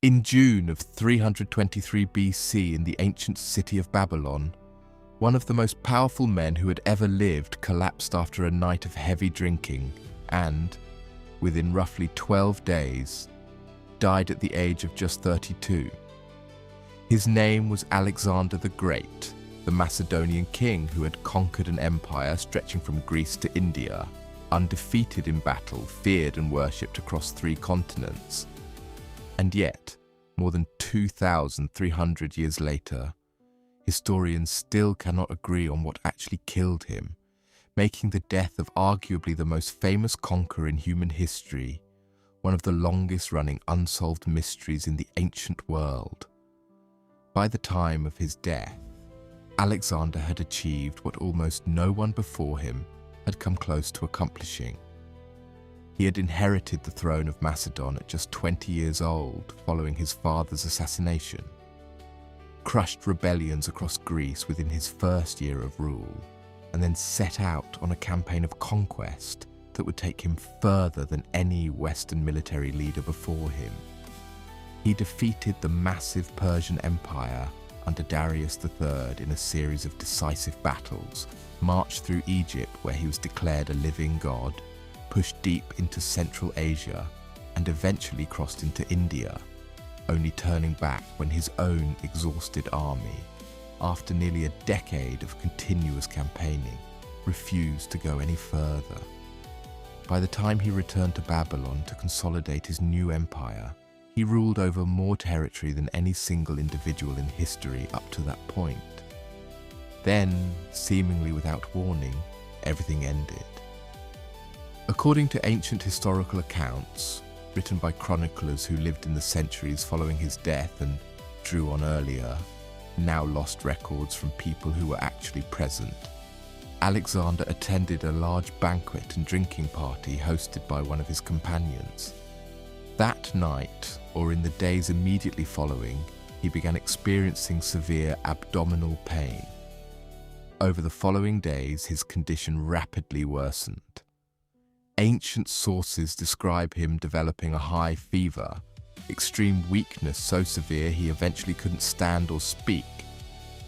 In June of 323 BC in the ancient city of Babylon, one of the most powerful men who had ever lived collapsed after a night of heavy drinking and, within roughly 12 days, died at the age of just 32. His name was Alexander the Great, the Macedonian king who had conquered an empire stretching from Greece to India, undefeated in battle, feared and worshipped across 3 continents. And yet, more than 2,300 years later, historians still cannot agree on what actually killed him, making the death of arguably the most famous conqueror in human history one of the longest-running unsolved mysteries in the ancient world. By the time of his death, Alexander had achieved what almost no one before him had come close to accomplishing. He had inherited the throne of Macedon at just 20 years old following his father's assassination, crushed rebellions across Greece within his first year of rule, and then set out on a campaign of conquest that would take him further than any Western military leader before him. He defeated the massive Persian Empire under Darius III in a series of decisive battles, marched through Egypt where he was declared a living god, pushed deep into Central Asia, and eventually crossed into India, only turning back when his own exhausted army, after nearly a decade of continuous campaigning, refused to go any further. By the time he returned to Babylon to consolidate his new empire, he ruled over more territory than any single individual in history up to that point. Then, seemingly without warning, everything ended. According to ancient historical accounts, written by chroniclers who lived in the centuries following his death and drew on earlier, now lost records from people who were actually present, Alexander attended a large banquet and drinking party hosted by one of his companions. That night, or in the days immediately following, he began experiencing severe abdominal pain. Over the following days, his condition rapidly worsened. Ancient sources describe him developing a high fever, extreme weakness so severe he eventually couldn't stand or speak,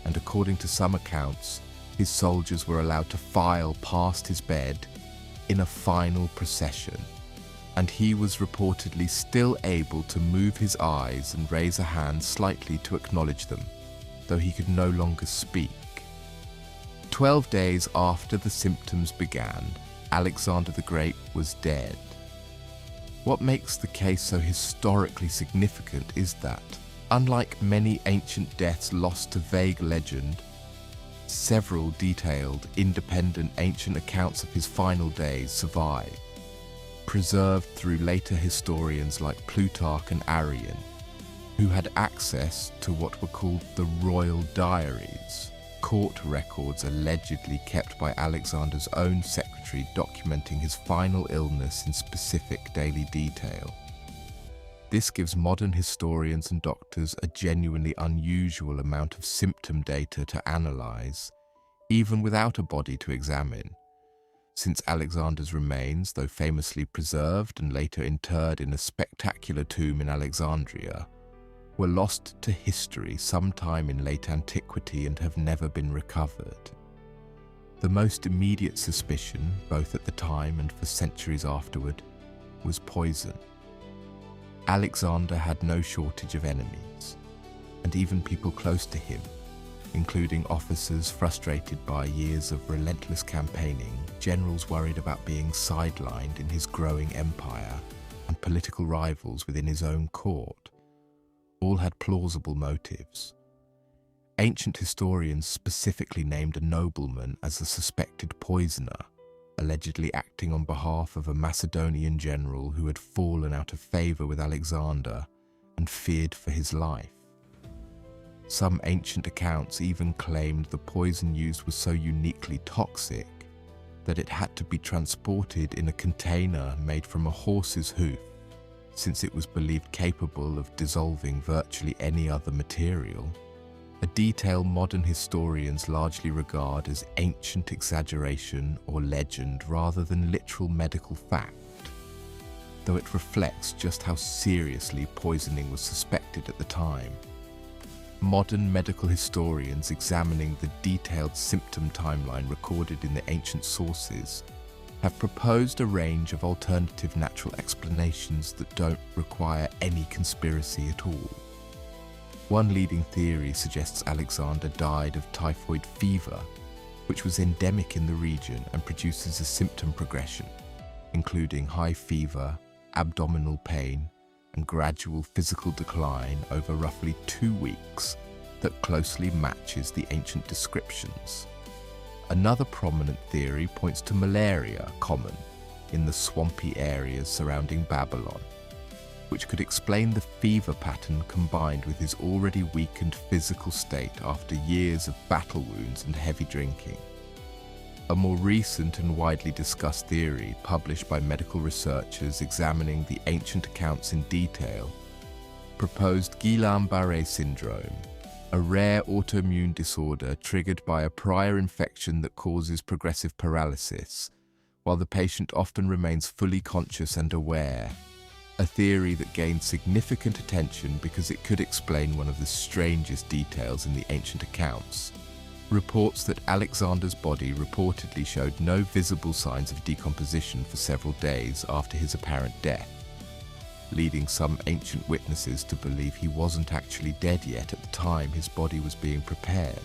and according to some accounts, his soldiers were allowed to file past his bed in a final procession, and he was reportedly still able to move his eyes and raise a hand slightly to acknowledge them, though he could no longer speak. 12 days after the symptoms began, Alexander the Great was dead. What makes the case so historically significant is that, unlike many ancient deaths lost to vague legend, several detailed, independent ancient accounts of his final days survive, preserved through later historians like Plutarch and Arrian, who had access to what were called the royal diaries, court records allegedly kept by Alexander's own secretary documenting his final illness in specific daily detail. This gives modern historians and doctors a genuinely unusual amount of symptom data to analyze, even without a body to examine, since Alexander's remains, though famously preserved and later interred in a spectacular tomb in Alexandria, were lost to history sometime in late antiquity and have never been recovered. The most immediate suspicion, both at the time and for centuries afterward, was poison. Alexander had no shortage of enemies, and even people close to him, including officers frustrated by years of relentless campaigning, generals worried about being sidelined in his growing empire, and political rivals within his own court, all had plausible motives. Ancient historians specifically named a nobleman as the suspected poisoner, allegedly acting on behalf of a Macedonian general who had fallen out of favor with Alexander and feared for his life. Some ancient accounts even claimed the poison used was so uniquely toxic that it had to be transported in a container made from a horse's hoof, since it was believed capable of dissolving virtually any other material, a detail modern historians largely regard as ancient exaggeration or legend rather than literal medical fact. though it reflects just how seriously poisoning was suspected at the time. Modern medical historians examining the detailed symptom timeline recorded in the ancient sources have proposed a range of alternative natural explanations that don't require any conspiracy at all. One leading theory suggests Alexander died of typhoid fever, which was endemic in the region and produces a symptom progression, including high fever, abdominal pain, and gradual physical decline over roughly 2 weeks that closely matches the ancient descriptions. Another prominent theory points to malaria common in the swampy areas surrounding Babylon, which could explain the fever pattern combined with his already weakened physical state after years of battle wounds and heavy drinking. A more recent and widely discussed theory, published by medical researchers examining the ancient accounts in detail, proposed Guillain-Barré syndrome, a rare autoimmune disorder triggered by a prior infection that causes progressive paralysis, while the patient often remains fully conscious and aware. A theory that gained significant attention because it could explain one of the strangest details in the ancient accounts. Reports that Alexander's body reportedly showed no visible signs of decomposition for several days after his apparent death, leading some ancient witnesses to believe he wasn't actually dead yet at the time his body was being prepared.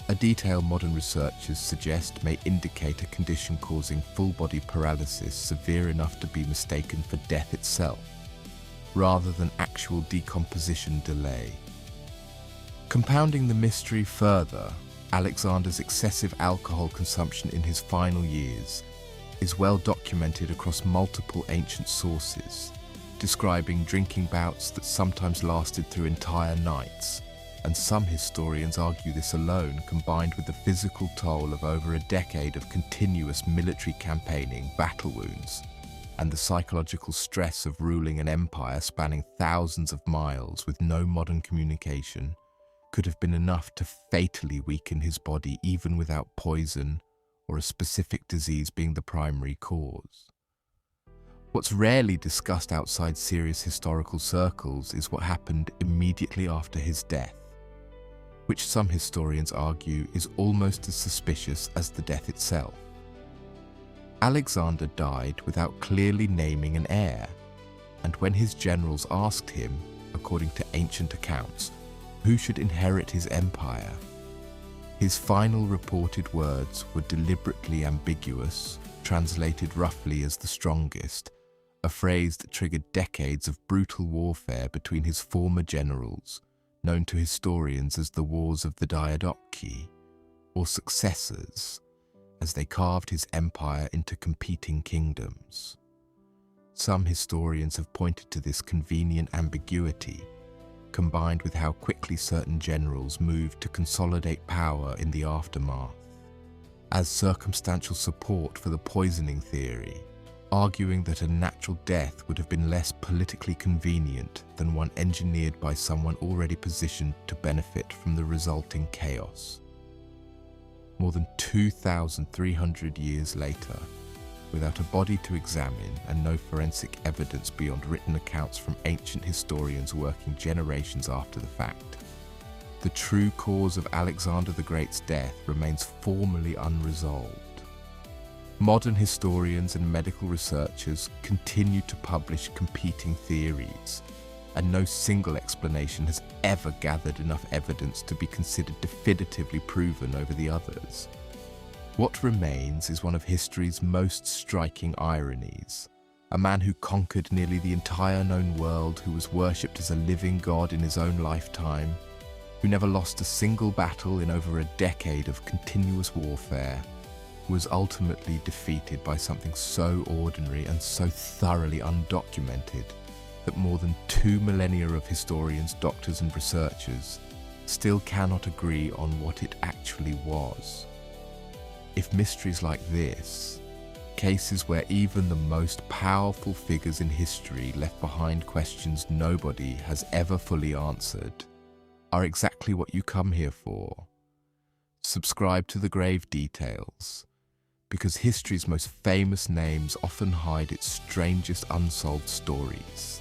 A detail modern researchers suggest may indicate a condition causing full-body paralysis severe enough to be mistaken for death itself, rather than actual decomposition delay. Compounding the mystery further, Alexander's excessive alcohol consumption in his final years is well documented across multiple ancient sources, describing drinking bouts that sometimes lasted through entire nights, and some historians argue this alone, combined with the physical toll of over a decade of continuous military campaigning, battle wounds, and the psychological stress of ruling an empire spanning thousands of miles with no modern communication, could have been enough to fatally weaken his body even without poison or a specific disease being the primary cause. What's rarely discussed outside serious historical circles is what happened immediately after his death, which some historians argue is almost as suspicious as the death itself. Alexander died without clearly naming an heir, and when his generals asked him, according to ancient accounts, who should inherit his empire, his final reported words were deliberately ambiguous, translated roughly as the strongest, a phrase that triggered decades of brutal warfare between his former generals, known to historians as the Wars of the Diadochi, or successors, as they carved his empire into competing kingdoms. Some historians have pointed to this convenient ambiguity, combined with how quickly certain generals moved to consolidate power in the aftermath, as circumstantial support for the poisoning theory, arguing that a natural death would have been less politically convenient than one engineered by someone already positioned to benefit from the resulting chaos. More than 2,300 years later, without a body to examine and no forensic evidence beyond written accounts from ancient historians working generations after the fact, the true cause of Alexander the Great's death remains formally unresolved. Modern historians and medical researchers continue to publish competing theories, and no single explanation has ever gathered enough evidence to be considered definitively proven over the others. What remains is one of history's most striking ironies. A man who conquered nearly the entire known world, who was worshipped as a living god in his own lifetime, who never lost a single battle in over a decade of continuous warfare, was ultimately defeated by something so ordinary and so thoroughly undocumented that more than 2 millennia of historians, doctors and researchers still cannot agree on what it actually was. If mysteries like this, cases where even the most powerful figures in history left behind questions nobody has ever fully answered, are exactly what you come here for, subscribe to The Grave Details, because history's most famous names often hide its strangest unsolved stories.